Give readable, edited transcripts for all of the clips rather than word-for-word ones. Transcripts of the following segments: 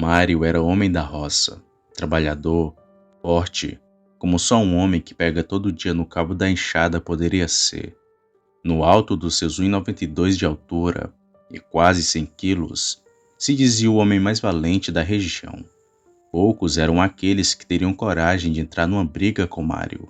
Mário era homem da roça, trabalhador, forte, como só um homem que pega todo dia no cabo da enxada poderia ser. No alto dos seus 1,92 de altura e quase 100 quilos, se dizia o homem mais valente da região. Poucos eram aqueles que teriam coragem de entrar numa briga com Mário.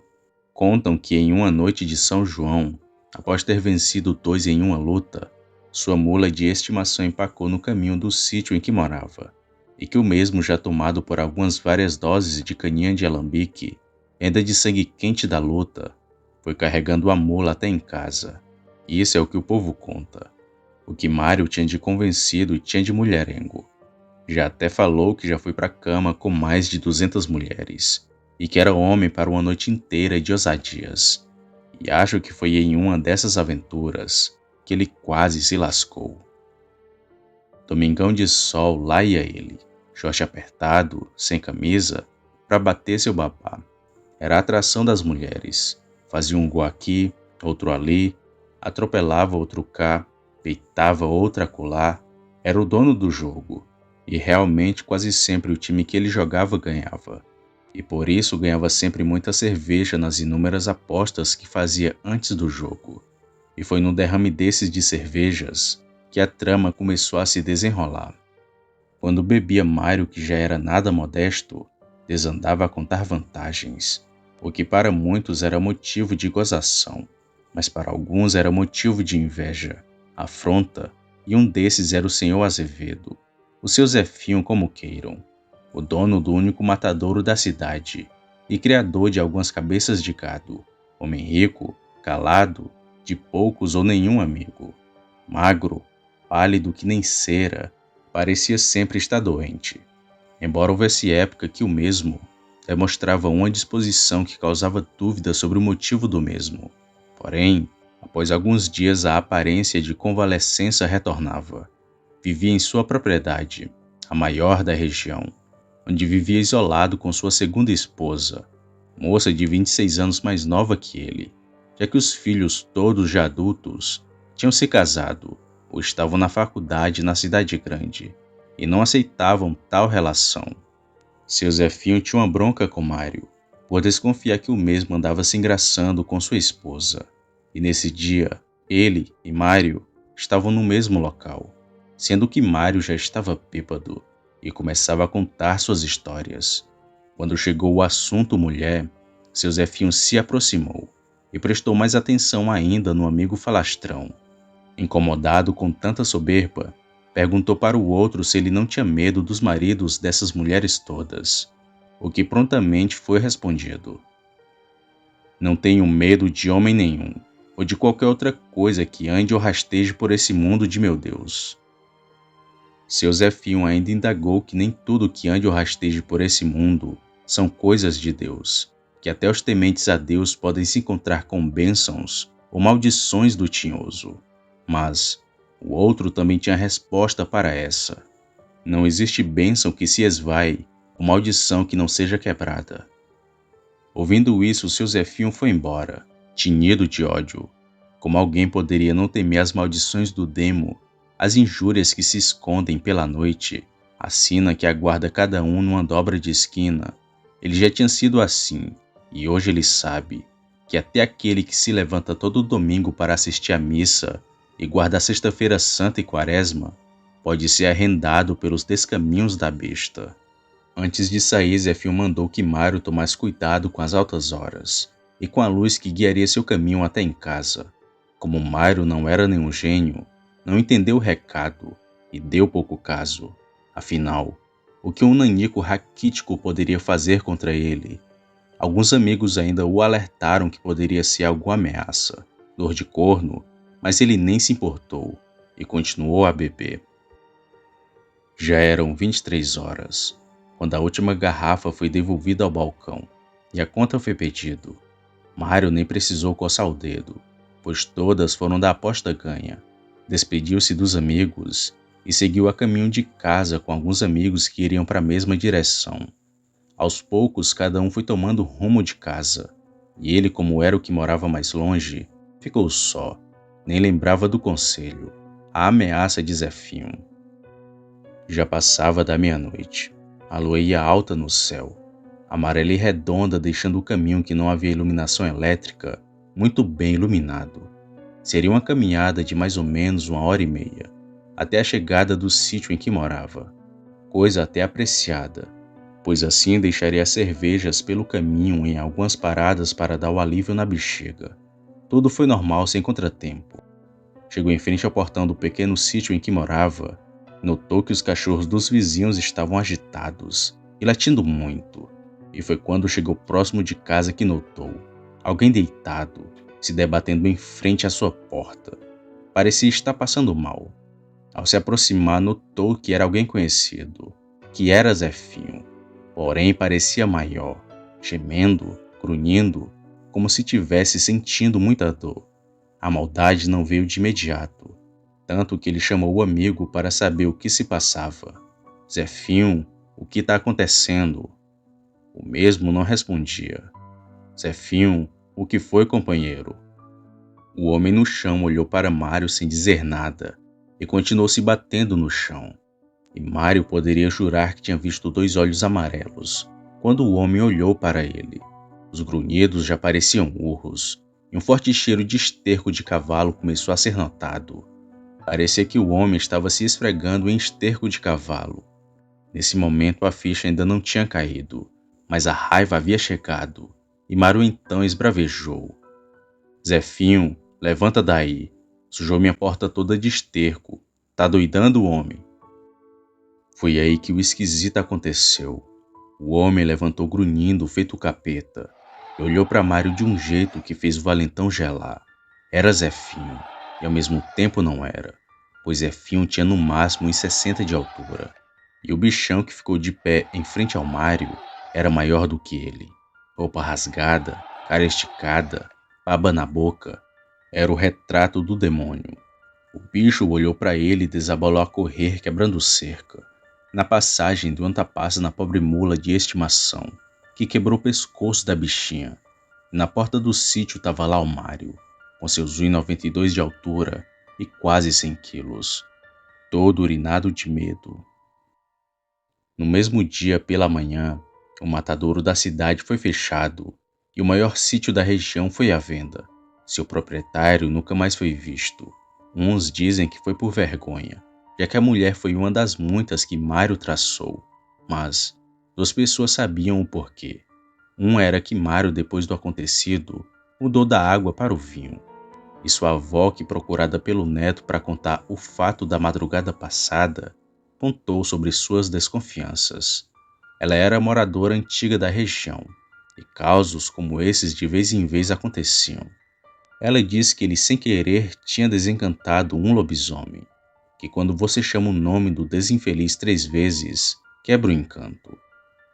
Contam que em uma noite de São João, após ter vencido dois em uma luta, sua mula de estimação empacou no caminho do sítio em que morava, e que o mesmo, já tomado por algumas várias doses de caninha de alambique, ainda de sangue quente da luta, foi carregando a mula até em casa. Isso é o que o povo conta. O que Mário tinha de convencido e tinha de mulherengo. Já até falou que já foi para a cama com mais de 200 mulheres, e que era homem para uma noite inteira de ousadias. E acho que foi em uma dessas aventuras que ele quase se lascou. Domingão de sol, lá ia ele, short apertado, sem camisa, para bater seu babá. Era a atração das mulheres. Fazia um gol aqui, outro ali, atropelava outro cá, peitava outra acolá. Era o dono do jogo. E realmente quase sempre o time que ele jogava ganhava. E por isso ganhava sempre muita cerveja nas inúmeras apostas que fazia antes do jogo. E foi no derrame desses de cervejas que a trama começou a se desenrolar. Quando bebia Mário, que já era nada modesto, desandava a contar vantagens, o que para muitos era motivo de gozação, mas para alguns era motivo de inveja, afronta, e um desses era o senhor Azevedo, o seu Zefinho como queiram, o dono do único matadouro da cidade e criador de algumas cabeças de gado, homem rico, calado, de poucos ou nenhum amigo, magro, pálido que nem cera, parecia sempre estar doente, embora houvesse época que o mesmo demonstrava uma disposição que causava dúvida sobre o motivo do mesmo. Porém, após alguns dias a aparência de convalescença retornava. Vivia em sua propriedade, a maior da região, onde vivia isolado com sua segunda esposa, moça de 26 anos mais nova que ele, já que os filhos, todos já adultos, tinham se casado ou estavam na faculdade na cidade grande e não aceitavam tal relação. Seu Zefinho tinha uma bronca com Mário, por desconfiar que o mesmo andava se engraçando com sua esposa. E nesse dia, ele e Mário estavam no mesmo local, sendo que Mário já estava bêbado e começava a contar suas histórias. Quando chegou o assunto mulher, seu Zefinho se aproximou e prestou mais atenção ainda no amigo falastrão. Incomodado com tanta soberba, perguntou para o outro se ele não tinha medo dos maridos dessas mulheres todas, o que prontamente foi respondido. Não tenho medo de homem nenhum, ou de qualquer outra coisa que ande ou rasteje por esse mundo de meu Deus. Seu Zefinho ainda indagou que nem tudo que ande ou rasteje por esse mundo são coisas de Deus, que até os tementes a Deus podem se encontrar com bênçãos ou maldições do tinhoso. Mas o outro também tinha resposta para essa. Não existe bênção que se esvaie, ou maldição que não seja quebrada. Ouvindo isso, seu Zefinho foi embora, tinido de ódio. Como alguém poderia não temer as maldições do demo, as injúrias que se escondem pela noite, a sina que aguarda cada um numa dobra de esquina? Ele já tinha sido assim, e hoje ele sabe que até aquele que se levanta todo domingo para assistir à missa e guarda a sexta-feira santa e quaresma, pode ser arrendado pelos descaminhos da besta. Antes de sair, Zefinho mandou que Mário tomasse cuidado com as altas horas e com a luz que guiaria seu caminho até em casa. Como Mário não era nenhum gênio, não entendeu o recado e deu pouco caso. Afinal, o que um nanico raquítico poderia fazer contra ele? Alguns amigos ainda o alertaram que poderia ser alguma ameaça, dor de corno, mas ele nem se importou e continuou a beber. Já eram 23 horas, quando a última garrafa foi devolvida ao balcão e a conta foi pedida. Mário nem precisou coçar o dedo, pois todas foram da aposta ganha. Despediu-se dos amigos e seguiu a caminho de casa com alguns amigos que iriam para a mesma direção. Aos poucos, cada um foi tomando rumo de casa, e ele, como era o que morava mais longe, ficou só. Nem lembrava do conselho, a ameaça de Zefinho. Já passava da meia-noite. A lua ia alta no céu, amarela e redonda, deixando o caminho que não havia iluminação elétrica muito bem iluminado. Seria uma caminhada de mais ou menos 1 hora e meia, até a chegada do sítio em que morava, coisa até apreciada, pois assim deixaria as cervejas pelo caminho em algumas paradas para dar o alívio na bexiga. Tudo foi normal, sem contratempo. Chegou em frente ao portão do pequeno sítio em que morava. Notou que os cachorros dos vizinhos estavam agitados e latindo muito. E foi quando chegou próximo de casa que notou alguém deitado, se debatendo em frente à sua porta. Parecia estar passando mal. Ao se aproximar, notou que era alguém conhecido, que era Zefinho. Porém, parecia maior, gemendo, grunhindo, como se tivesse sentindo muita dor. A maldade não veio de imediato, tanto que ele chamou o amigo para saber o que se passava. Zefinho, o que está acontecendo? O mesmo não respondia. Zefinho, o que foi, companheiro? O homem no chão olhou para Mário sem dizer nada e continuou se batendo no chão. E Mário poderia jurar que tinha visto 2 olhos amarelos quando o homem olhou para ele. Os grunhidos já pareciam urros, e um forte cheiro de esterco de cavalo começou a ser notado. Parecia que o homem estava se esfregando em esterco de cavalo. Nesse momento a ficha ainda não tinha caído, mas a raiva havia chegado, e Mário então esbravejou. Zefinho, levanta daí, sujou minha porta toda de esterco, tá doidando o homem? Foi aí que o esquisito aconteceu. O homem levantou grunhindo, feito capeta, e olhou para Mário de um jeito que fez o valentão gelar. Era Zefinho, e ao mesmo tempo não era, pois Zefinho tinha no máximo 1,60 de altura, e o bichão que ficou de pé em frente ao Mário era maior do que ele. Roupa rasgada, cara esticada, baba na boca, era o retrato do demônio. O bicho olhou para ele e desabalou a correr, quebrando cerca. Na passagem do antepassa na pobre mula de estimação, que quebrou o pescoço da bichinha. E na porta do sítio estava lá o Mário, com seus 1,92 de altura e quase 100 quilos, todo urinado de medo. No mesmo dia, pela manhã, o matadouro da cidade foi fechado e o maior sítio da região foi à venda. Seu proprietário nunca mais foi visto. Uns dizem que foi por vergonha, já que a mulher foi uma das muitas que Mário traçou, mas 2 pessoas sabiam o porquê. Um era que Mário, depois do acontecido, mudou da água para o vinho, e sua avó, que procurada pelo neto para contar o fato da madrugada passada, contou sobre suas desconfianças. Ela era moradora antiga da região, e causos como esses de vez em vez aconteciam. Ela disse que ele sem querer tinha desencantado um lobisomem, que quando você chama o nome do desinfeliz 3 vezes, quebra o encanto,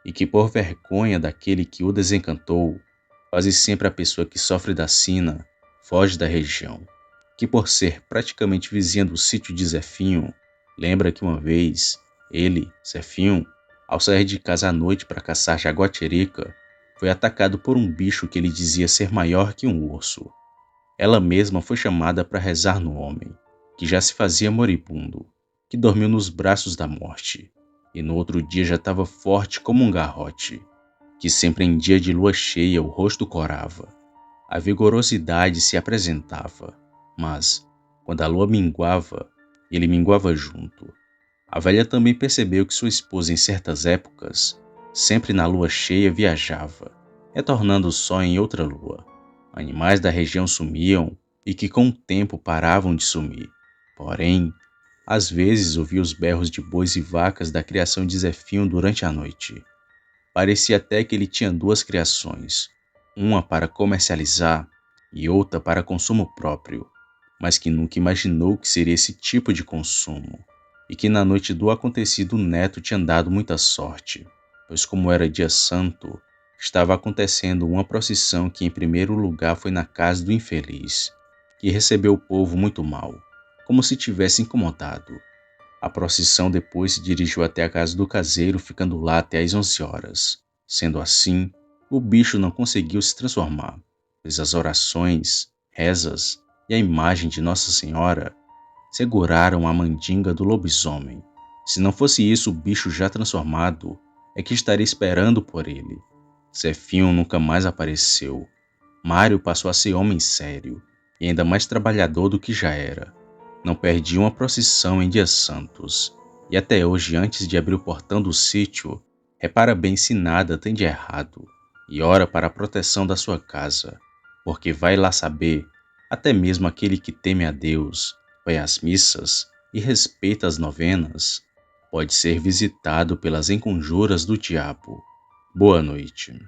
e que por vergonha daquele que o desencantou, quase sempre a pessoa que sofre da sina foge da região, que por ser praticamente vizinha do sítio de Zefinho, lembra que uma vez, ele, Zefinho, ao sair de casa à noite para caçar jaguatirica, foi atacado por um bicho que ele dizia ser maior que um urso. Ela mesma foi chamada para rezar no homem, que já se fazia moribundo, que dormiu nos braços da morte, e no outro dia já estava forte como um garrote, que sempre em dia de lua cheia o rosto corava. A vigorosidade se apresentava, mas, quando a lua minguava, ele minguava junto. A velha também percebeu que sua esposa em certas épocas, sempre na lua cheia viajava, retornando só em outra lua. Animais da região sumiam e que com o tempo paravam de sumir. Porém, às vezes ouvia os berros de bois e vacas da criação de Zefinho durante a noite. Parecia até que ele tinha 2 criações, uma para comercializar e outra para consumo próprio, mas que nunca imaginou que seria esse tipo de consumo, e que na noite do acontecido o neto tinha dado muita sorte, pois como era dia santo, estava acontecendo uma procissão que em primeiro lugar foi na casa do infeliz, que recebeu o povo muito mal, como se tivesse incomodado. A procissão depois se dirigiu até a casa do caseiro, ficando lá até às 11 horas. Sendo assim, o bicho não conseguiu se transformar, pois as orações, rezas e a imagem de Nossa Senhora seguraram a mandinga do lobisomem, Se não fosse isso, o bicho já transformado é que estaria esperando por ele. Zefinho nunca mais apareceu. Mário passou a ser homem sério e ainda mais trabalhador do que já era. Não perdia uma procissão em dias santos. E até hoje, antes de abrir o portão do sítio, repara bem se nada tem de errado e ora para a proteção da sua casa, porque vai lá saber, até mesmo aquele que teme a Deus, vai às missas e respeita as novenas, pode ser visitado pelas enconjuras do diabo. Boa noite.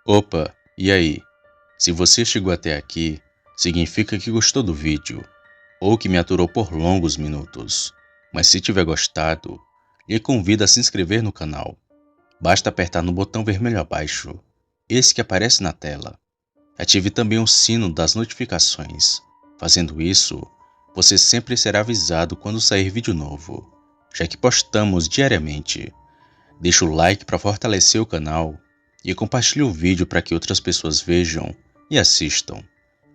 Opa, e aí? Se você chegou até aqui, significa que gostou do vídeo, ou que me aturou por longos minutos. Mas se tiver gostado, lhe convido a se inscrever no canal. Basta apertar no botão vermelho abaixo, esse que aparece na tela. Ative também o sino das notificações. Fazendo isso, você sempre será avisado quando sair vídeo novo, já que postamos diariamente. Deixe o like para fortalecer o canal e compartilhe o vídeo para que outras pessoas vejam e assistam.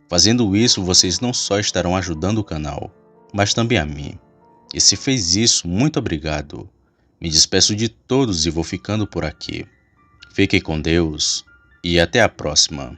Fazendo isso, vocês não só estarão ajudando o canal, mas também a mim. E se fez isso, muito obrigado. Me despeço de todos e vou ficando por aqui. Fiquem com Deus e até a próxima.